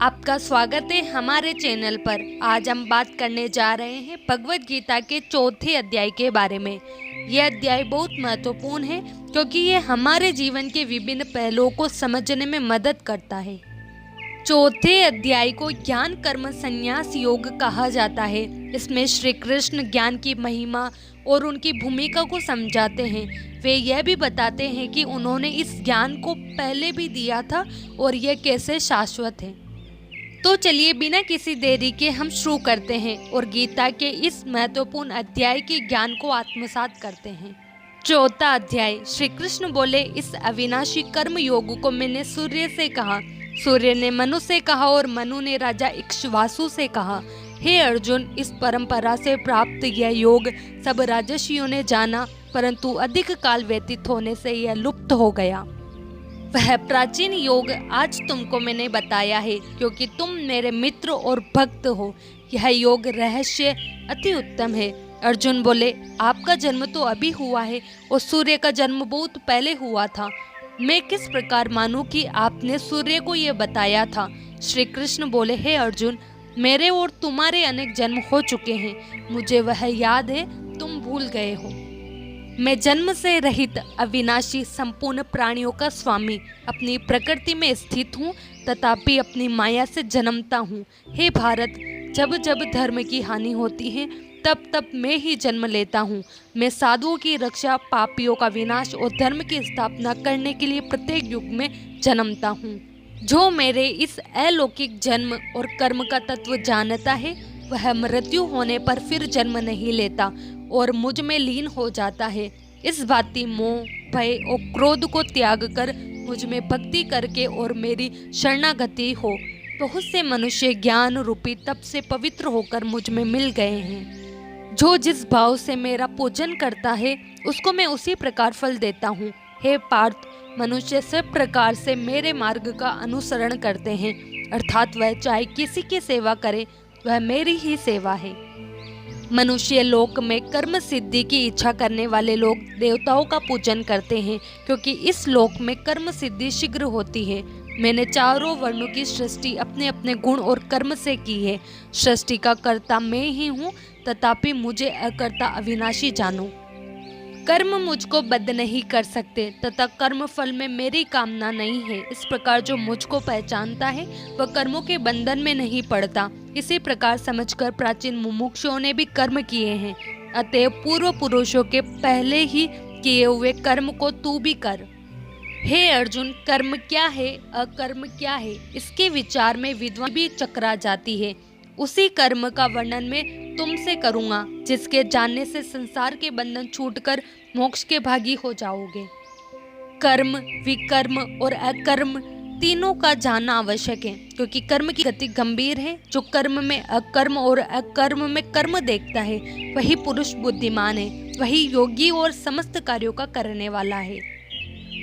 आपका स्वागत है हमारे चैनल पर। आज हम बात करने जा रहे हैं भगवद गीता के चौथे अध्याय के बारे में। यह अध्याय बहुत महत्वपूर्ण है क्योंकि यह हमारे जीवन के विभिन्न पहलुओं को समझने में मदद करता है। चौथे अध्याय को ज्ञान कर्म संन्यास योग कहा जाता है। इसमें श्री कृष्ण ज्ञान की महिमा और उनकी भूमिका को समझाते हैं। वे यह भी बताते हैं कि उन्होंने इस ज्ञान को पहले भी दिया था और यह कैसे शाश्वत है। तो चलिए बिना किसी देरी के हम शुरू करते हैं और गीता के इस महत्वपूर्ण अध्याय के ज्ञान को आत्मसात करते हैं। चौथा अध्याय। श्री कृष्ण बोले, इस अविनाशी कर्म योग को मैंने सूर्य से कहा, सूर्य ने मनु से कहा और मनु ने राजा इक्ष्वाकु से कहा। हे अर्जुन, इस परंपरा से प्राप्त यह योग सब राजर्षियों ने जाना, परंतु अधिक काल व्यतीत होने से यह लुप्त हो गया। वह प्राचीन योग आज तुमको मैंने बताया है क्योंकि तुम मेरे मित्र और भक्त हो। यह योग रहस्य अति उत्तम है। अर्जुन बोले, आपका जन्म तो अभी हुआ है और सूर्य का जन्म बहुत पहले हुआ था। मैं किस प्रकार मानूं कि आपने सूर्य को यह बताया था। श्री कृष्ण बोले, हे अर्जुन, मेरे और तुम्हारे अनेक जन्म हो चुके हैं, मुझे वह याद है, तुम भूल गए हो। मैं जन्म से रहित अविनाशी संपूर्ण प्राणियों का स्वामी अपनी प्रकृति में स्थित हूँ, तथापि अपनी माया से जन्मता हूँ। हे भारत, जब जब धर्म की हानि होती है तब तब मैं ही जन्म लेता हूँ। मैं साधुओं की रक्षा, पापियों का विनाश और धर्म की स्थापना करने के लिए प्रत्येक युग में जन्मता हूँ। जो मेरे इस अलौकिक जन्म और कर्म का तत्व जानता है वह मृत्यु होने पर फिर जन्म नहीं लेता और मुझ में लीन हो जाता है। इस भांति मोह, भय और क्रोध को त्याग कर मुझ में भक्ति करके और मेरी शरणागति हो। बहुत से मनुष्य ज्ञान रूपी तप से पवित्र होकर मुझ में मिल गए हैं। जो जिस भाव से मेरा पूजन करता है उसको मैं उसी प्रकार फल देता हूँ। हे पार्थ, मनुष्य सब प्रकार से मेरे मार्ग का अनुसरण करते हैं, अर्थात वह चाहे किसी की सेवा करे वह मेरी ही सेवा है। मनुष्य लोक में कर्म सिद्धि की इच्छा करने वाले लोग देवताओं का पूजन करते हैं क्योंकि इस लोक में कर्म सिद्धि शीघ्र होती है। मैंने चारों वर्णों की सृष्टि अपने अपने गुण और कर्म से की है। सृष्टि का कर्ता मैं ही हूँ, तथापि मुझे अकर्ता अविनाशी जानो। कर्म मुझको बद्ध नहीं कर सकते तथा कर्म फल में मेरी कामना नहीं है। इस प्रकार जो मुझको पहचानता है वह कर्मों के बंधन में नहीं पड़ता। इसी प्रकार समझकर प्राचीन मुमुक्षुओं ने भी कर्म किए हैं, अतएव पूर्व पुरुषों के पहले ही किए हुए कर्म को तू भी कर। हे अर्जुन, कर्म क्या है, अकर्म क्या है, इसके विचार में विद्वान भी चकरा जाती है। उसी कर्म का वर्णन मैं तुमसे करूंगा जिसके जानने से संसार के बंधन छूटकर मोक्ष के भागी हो जाओगे। कर्म, विकर्म और अकर्म तीनों का जानना आवश्यक है क्योंकि कर्म की गति गंभीर है। जो कर्म में अकर्म और अकर्म में कर्म देखता है वही पुरुष बुद्धिमान है, वही योगी और समस्त कार्यों का करने वाला है।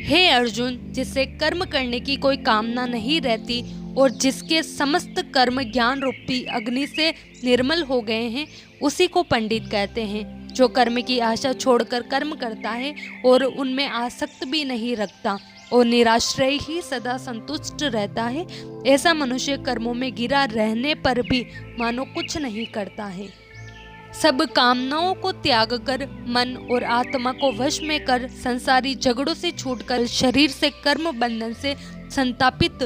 हे अर्जुन, जिससे कर्म करने की कोई कामना नहीं रहती और जिसके समस्त कर्म ज्ञान रूपी अग्नि से निर्मल हो गए हैं उसी को पंडित कहते हैं। जो कर्म की आशा छोड़कर कर्म करता है और उनमें आसक्त भी नहीं रखता और निराश्रय ही सदा संतुष्ट रहता है, ऐसा मनुष्य कर्मों में गिरा रहने पर भी मानो कुछ नहीं करता है। सब कामनाओं को त्याग कर मन और आत्मा को वश में कर संसारी झगड़ों से छूटकर शरीर से कर्म बंधन से संतापित,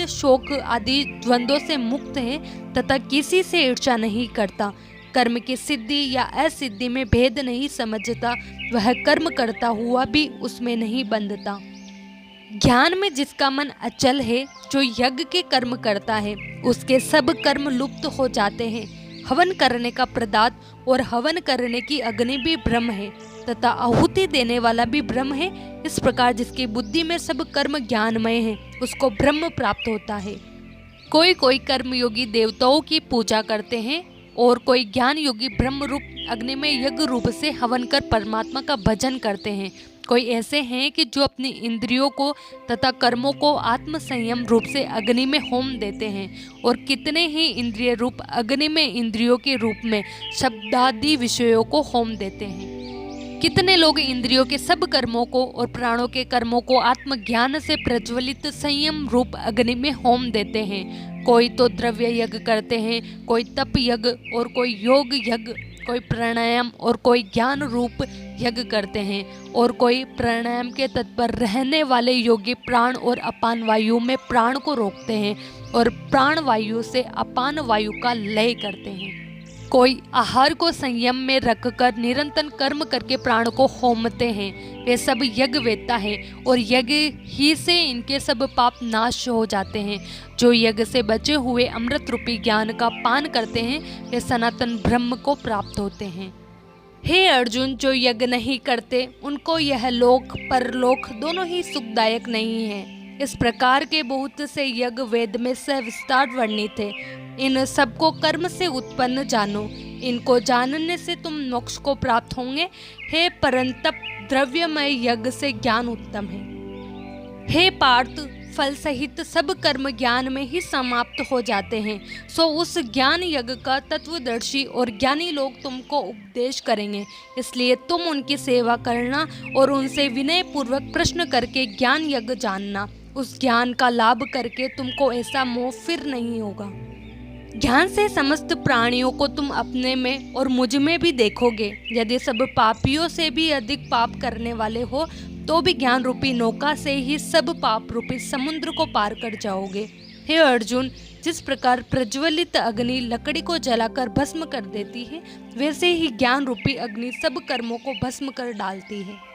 शोक आदि द्वंद्वों से मुक्त है तथा किसी से ईर्ष्या नहीं करता। कर्म की सिद्धि या असिद्धि में भेद नहीं समझता, वह कर्म करता हुआ भी उसमें नहीं बंधता। ज्ञान में जिसका मन अचल है, जो यज्ञ के कर्म करता है, उसके सब कर्म लुप्त हो जाते हैं। हवन करने का प्रदात और हवन करने की अग्नि भी ब्रह्म है तथा आहुति देने वाला भी ब्रह्म है। इस प्रकार जिसकी बुद्धि में सब कर्म ज्ञानमय है उसको ब्रह्म प्राप्त होता है। कोई कोई कर्मयोगी देवताओं की पूजा करते हैं और कोई ज्ञान योगी ब्रह्म रूप अग्नि में यज्ञ रूप से हवन कर परमात्मा का भजन करते हैं। कोई ऐसे हैं कि जो अपनी इंद्रियों को तथा कर्मों को आत्म संयम रूप से अग्नि में होम देते हैं और कितने ही इंद्रिय रूप अग्नि में इंद्रियों के रूप में शब्दादि विषयों को होम देते हैं। कितने लोग इंद्रियों के सब कर्मों को और प्राणों के कर्मों को आत्मज्ञान से प्रज्वलित संयम रूप अग्नि में होम देते हैं। कोई तो द्रव्य यज्ञ करते हैं, कोई तप यज्ञ और कोई योग यज्ञ, कोई प्राणायाम और कोई ज्ञान रूप यज्ञ करते हैं, और कोई प्राणायाम के तत्पर रहने वाले योगी प्राण और अपान वायु में प्राण को रोकते हैं और प्राण वायु से अपान वायु का लय करते हैं। कोई आहार को संयम में रखकर निरंतर कर्म करके प्राण को होमते हैं। वे सब यज्ञ वेत्ता है और यज्ञ ही से इनके सब पाप नाश हो जाते हैं। जो यज्ञ से बचे हुए अमृत रूपी ज्ञान का पान करते हैं वे सनातन ब्रह्म को प्राप्त होते हैं। हे अर्जुन, जो यज्ञ नहीं करते उनको यह लोक परलोक दोनों ही सुखदायक नहीं है। इस प्रकार के बहुत से यज्ञ वेद में सविस्तार वर्णित है। इन सबको कर्म से उत्पन्न जानो, इनको जानने से तुम मोक्ष को प्राप्त होंगे। हे परंतप, द्रव्यमय यज्ञ से ज्ञान उत्तम है। हे पार्थ, फल सहित सब कर्म ज्ञान में ही समाप्त हो जाते हैं। सो उस ज्ञान यज्ञ का तत्वदर्शी और ज्ञानी लोग तुमको उपदेश करेंगे, इसलिए तुम उनकी सेवा करना और उनसे विनय पूर्वक प्रश्न करके ज्ञान यज्ञ जानना। उस ज्ञान का लाभ करके तुमको ऐसा मोह फिर नहीं होगा। ज्ञान से समस्त प्राणियों को तुम अपने में और मुझ में भी देखोगे। यदि सब पापियों से भी अधिक पाप करने वाले हो तो भी ज्ञान रूपी नौका से ही सब पाप रूपी समुद्र को पार कर जाओगे। हे अर्जुन, जिस प्रकार प्रज्वलित अग्नि लकड़ी को जलाकर भस्म कर देती है, वैसे ही ज्ञान रूपी अग्नि सब कर्मों को भस्म कर डालती है।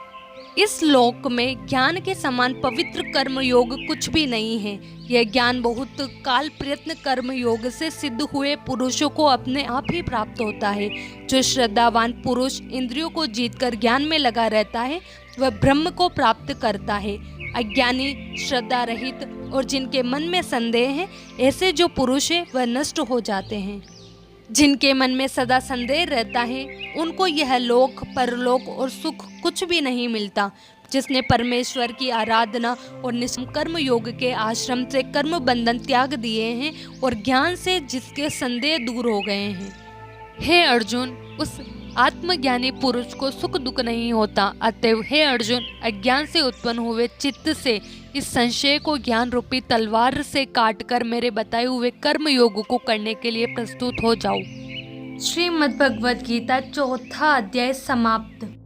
इस लोक में ज्ञान के समान पवित्र कर्म योग कुछ भी नहीं है। यह ज्ञान बहुत काल प्रयत्न कर्म योग से सिद्ध हुए पुरुषों को अपने आप ही प्राप्त होता है। जो श्रद्धावान पुरुष इंद्रियों को जीतकर ज्ञान में लगा रहता है वह ब्रह्म को प्राप्त करता है। अज्ञानी, श्रद्धा रहित और जिनके मन में संदेह है, ऐसे जो पुरुष है वह नष्ट हो जाते हैं। जिनके मन में सदा संदेह रहता है उनको यह लोक परलोक और सुख कुछ भी नहीं मिलता। जिसने परमेश्वर की आराधना और निष्काम कर्म योग के आश्रम से कर्म बंधन त्याग दिए हैं और ज्ञान से जिसके संदेह दूर हो गए हैं। हे अर्जुन, उस आत्मज्ञानी पुरुष को सुख दुख नहीं होता। अतएव हे अर्जुन, अज्ञान से उत्पन्न हुए चित्त से इस संशय को ज्ञान रूपी तलवार से काटकर मेरे बताए हुए कर्म योग को करने के लिए प्रस्तुत हो जाओ। श्रीमद् भगवद गीता 4था अध्याय समाप्त।